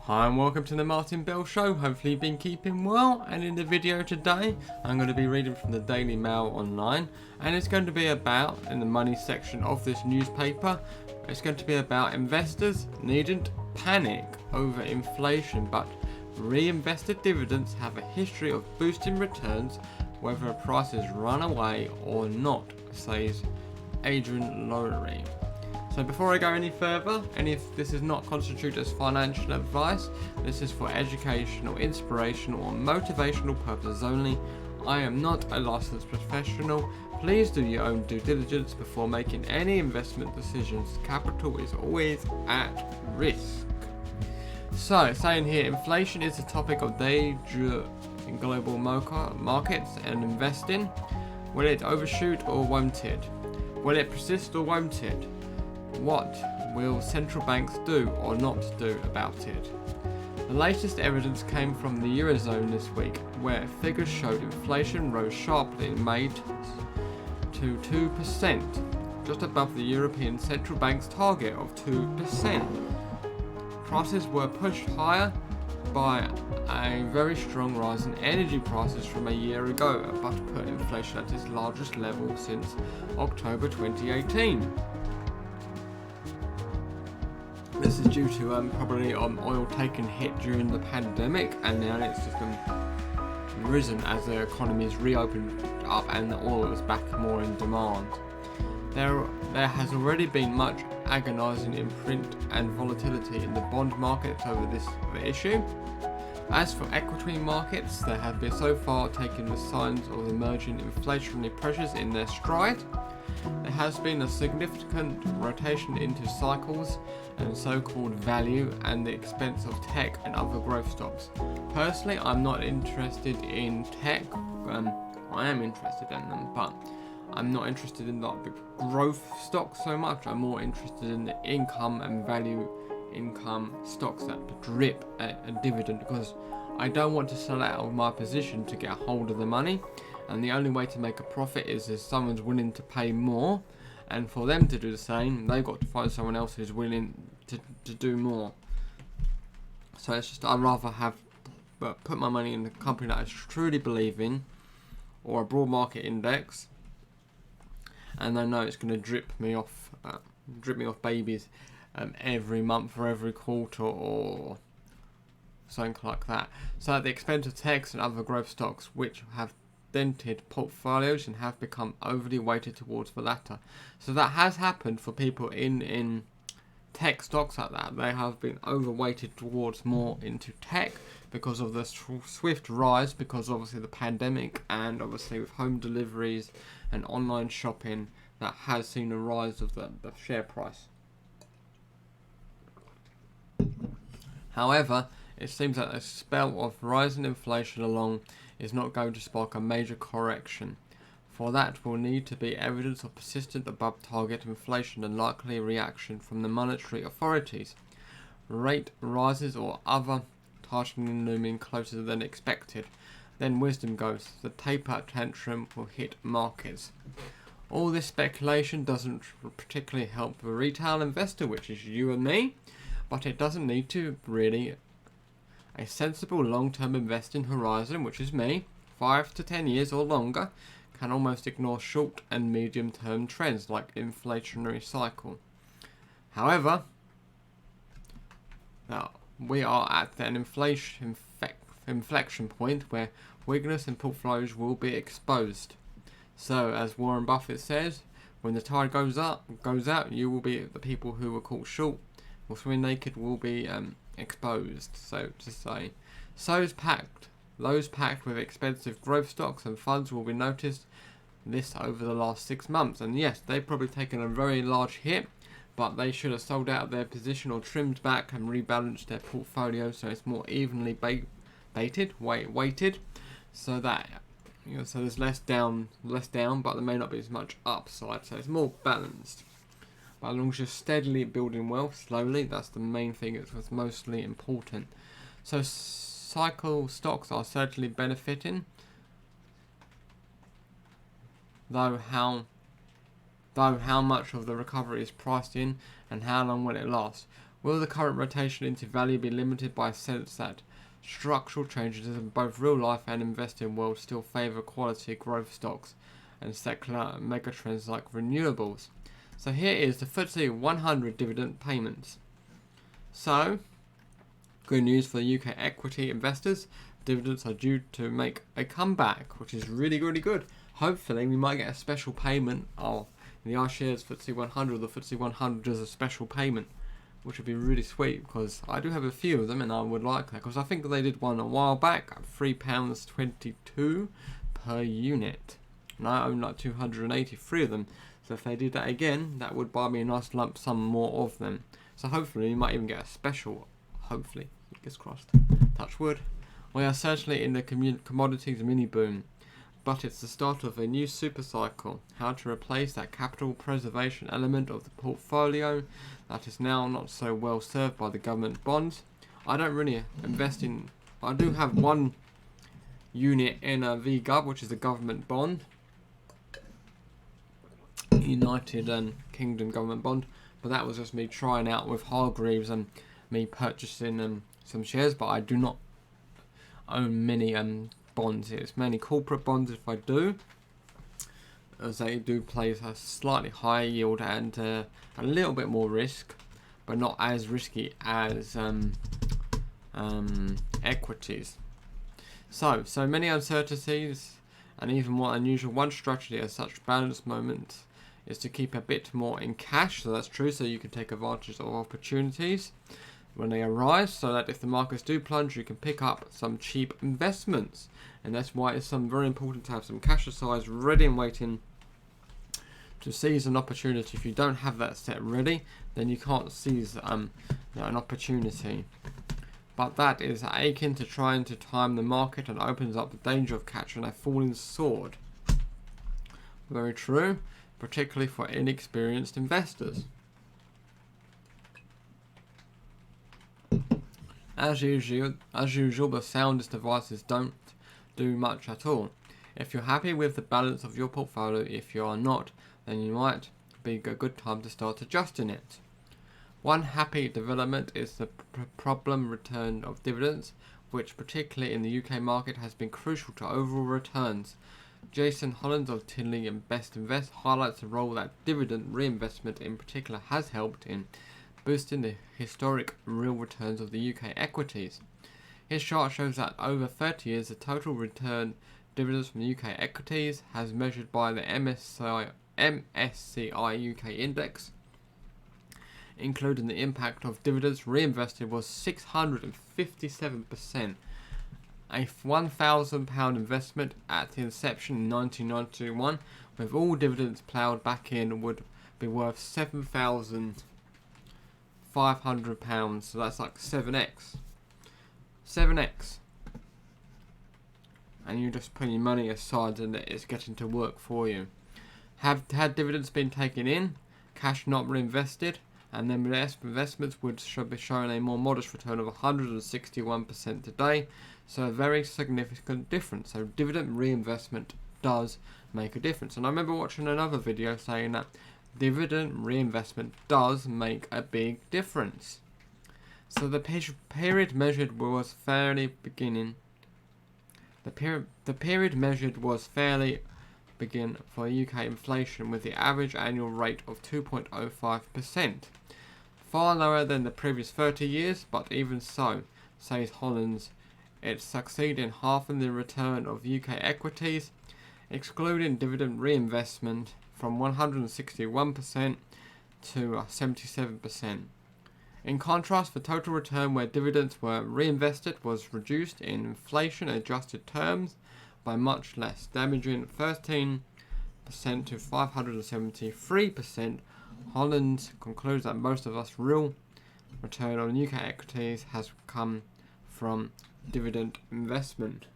Hi and welcome to the Martin Bell Show. Hopefully you've been keeping well, and in the video today I'm going to be reading from the Daily Mail online, and it's going to be about, in the money section of this newspaper, it's going to be about investors needn't panic over inflation, but reinvested dividends have a history of boosting returns whether prices run away or not, says Adrian Lowry. So before I go any further, this does not constitute as financial advice. This is for educational, inspirational or motivational purposes only. I am not a licensed professional. Please do your own due diligence before making any investment decisions. Capital is always at risk. So, it's saying here, inflation is a topic of day jour in global markets and investing. Will it overshoot or won't it? Will it persist or won't it? What will central banks do or not do about it? The latest evidence came from the Eurozone this week, where figures showed inflation rose sharply in May to 2%, just above the European Central Bank's target of 2%. Prices were pushed higher by a very strong rise in energy prices from a year ago, but put inflation at its largest level since October 2018. This is due to probably oil taking a hit during the pandemic, and now it's just risen as the economy is reopened up and the oil is back more in demand. There has already been much agonising in print and volatility in the bond markets over this issue. As for equity markets, they have been so far taking the signs of emerging inflationary pressures in their stride. There has been a significant rotation into cycles and so-called value and the expense of tech and other growth stocks. Personally, I'm not interested in tech. I am interested in them, but I'm not interested in the growth stocks so much. I'm more interested in the income and value income stocks that drip a dividend, because I don't want to sell out of my position to get a hold of the money. And the only way to make a profit is if someone's willing to pay more, and for them to do the same, they've got to find someone else who's willing to do more. So it's just, I'd rather put my money in a company that I truly believe in, or a broad market index, and I know it's going to drip me off babies every month or every quarter or something like that. So at the expense of techs and other growth stocks, which have dented portfolios and have become overly weighted towards the latter. So that has happened for people in tech stocks like that. They have been overweighted towards more into tech because of the swift rise, because obviously the pandemic, and obviously with home deliveries and online shopping, that has seen a rise of the share price. However, it seems that a spell of rising inflation along is not going to spark a major correction. For that will need to be evidence of persistent above target inflation and likely reaction from the monetary authorities, rate rises or other tightening looming closer than expected. Then wisdom goes, the taper tantrum will hit markets. All this speculation doesn't particularly help the retail investor, which is you and me, but it doesn't need to really. A sensible long-term investing horizon, which is me, 5 to 10 years or longer, can almost ignore short and medium-term trends like inflationary cycle. However, now we are at an inflection point where weakness in portfolios will be exposed. So, as Warren Buffett says, when the tide goes out, you will be the people who were caught short, or swimming naked will be exposed, so to say. Those packed with expensive growth stocks and funds will be noticed this over the last 6 months. And yes, they've probably taken a very large hit, but they should have sold out their position or trimmed back and rebalanced their portfolio so it's more evenly weighted, so that so there's less down, but there may not be as much upside, so it's more balanced. But as long as you're steadily building wealth slowly, that's the main thing. It's what's mostly important. So cycle stocks are certainly benefiting, though how much of the recovery is priced in and how long will it last? Will the current rotation into value be limited by a sense that structural changes in both real life and investing world still favour quality growth stocks and secular megatrends like renewables? So here is the FTSE 100 dividend payments. So, good news for the UK equity investors. Dividends are due to make a comeback, which is really, really good. Hopefully, we might get a special payment of the iShares FTSE 100. The FTSE 100 does a special payment, which would be really sweet because I do have a few of them and I would like that because I think they did one a while back at £3.22 per unit. And I own like 283 of them. So if they did that again, that would buy me a nice lump sum more of them. So hopefully, you might even get a special. Hopefully, fingers crossed. Touch wood. We are certainly in the commodities mini boom, but it's the start of a new super cycle. How to replace that capital preservation element of the portfolio that is now not so well served by the government bonds. I don't really invest in. I do have one unit in a VGov, which is a government bond, United Kingdom government bond, but that was just me trying out with Hargreaves and me purchasing some shares, but I do not own many bonds. It's mainly corporate bonds if I do, as they do place a slightly higher yield and a little bit more risk, but not as risky as equities. So many uncertainties, and even more unusual. One strategy at such balanced moments is to keep a bit more in cash. So that's true. So you can take advantage of opportunities when they arise, so that if the markets do plunge, you can pick up some cheap investments. And that's why it's very important to have some cash aside ready and waiting to seize an opportunity. If you don't have that set ready, then you can't seize an opportunity. But that is akin to trying to time the market and opens up the danger of catching a falling sword. Very true, particularly for inexperienced investors. As usual, the soundest devices don't do much at all. If you're happy with the balance of your portfolio, if you are not, then you might be a good time to start adjusting it. One happy development is the problem return of dividends, which particularly in the UK market has been crucial to overall returns. Jason Hollands of Tinley and Best Invest highlights the role that dividend reinvestment in particular has helped in boosting the historic real returns of the UK equities. His chart shows that over 30 years, the total return dividends from UK equities, as measured by the MSCI UK index, including the impact of dividends reinvested, was 657%. A £1,000 investment at the inception in 1991, with all dividends ploughed back in, would be worth £7,500. So that's like 7x. 7x. And you just put your money aside and it's getting to work for you. Had dividends been taken in, cash not reinvested, and then investments should be showing a more modest return of 161% today. So a very significant difference. So dividend reinvestment does make a difference. And I remember watching another video saying that dividend reinvestment does make a big difference. So the period measured was fairly beginning. The period measured was fairly begin for UK inflation, with the average annual rate of 2.05%, far lower than the previous 30 years, but even so, says Hollands, it succeeded in halving the return of UK equities, excluding dividend reinvestment, from 161% to 77%. In contrast, the total return where dividends were reinvested was reduced in inflation-adjusted terms by much less, damaging 13% to 573%. Holland concludes that most of us real return on UK equities has come from dividend investment.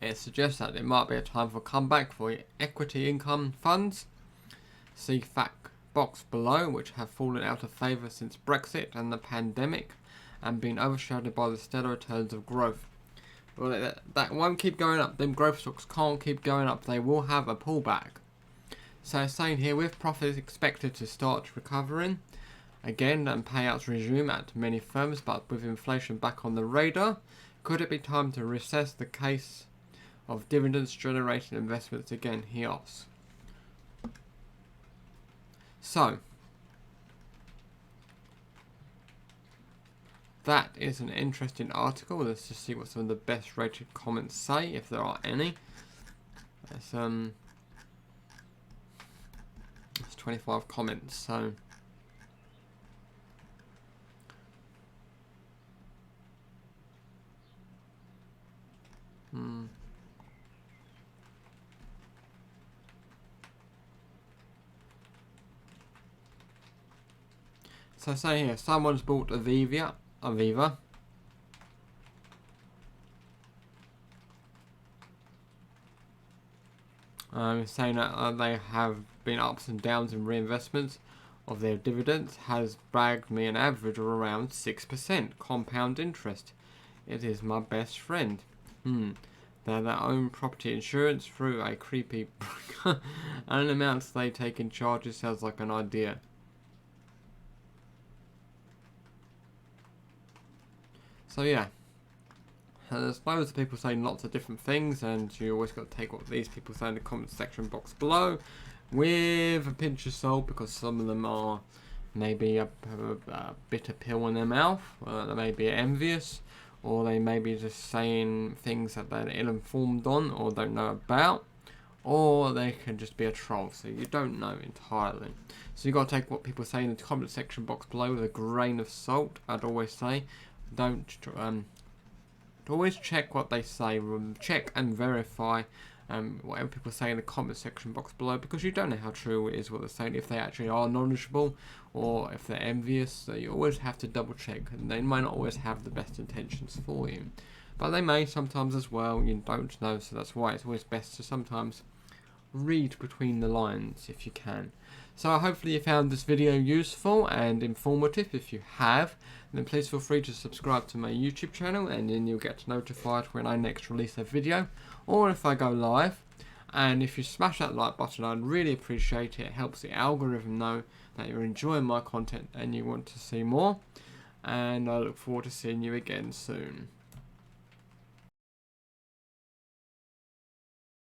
It suggests that it might be a time for a comeback for equity income funds. See fact box below, which have fallen out of favour since Brexit and the pandemic, and been overshadowed by the stellar returns of growth. Well, that won't keep going up. Them growth stocks can't keep going up. They will have a pullback. So saying here, with profits expected to start recovering again and payouts resume at many firms, but with inflation back on the radar, could it be time to reassess the case of dividends generating investments again, he asks. So, that is an interesting article. Let's just see what some of the best rated comments say, if there are any. It's 25 comments, so So say here, someone's bought Aviva, saying that they have been ups and downs in reinvestments of their dividends, has bagged me an average of around 6% compound interest. It is my best friend. They own property insurance through a creepy broker, and the amounts they take in charges sounds like an idea. So yeah, there's loads of people saying lots of different things, and you always got to take what these people say in the comment section box below with a pinch of salt, because some of them are maybe a bitter pill in their mouth, they may be envious, or they may be just saying things that they're ill-informed on or don't know about, or they can just be a troll, so you don't know entirely. So you got to take what people say in the comment section box below with a grain of salt. I'd always say, don't always check what they say, check and verify whatever people say in the comment section box below, because you don't know how true it is what they're saying, if they actually are knowledgeable or if they're envious. So you always have to double check, and they might not always have the best intentions for you, but they may sometimes as well. You don't know, so that's why it's always best to sometimes read between the lines if you can. So hopefully you found this video useful and informative. If you have, then please feel free to subscribe to my YouTube channel, and then you'll get notified when I next release a video or if I go live. And if you smash that like button, I'd really appreciate it. It helps the algorithm know that you're enjoying my content and you want to see more. And I look forward to seeing you again soon.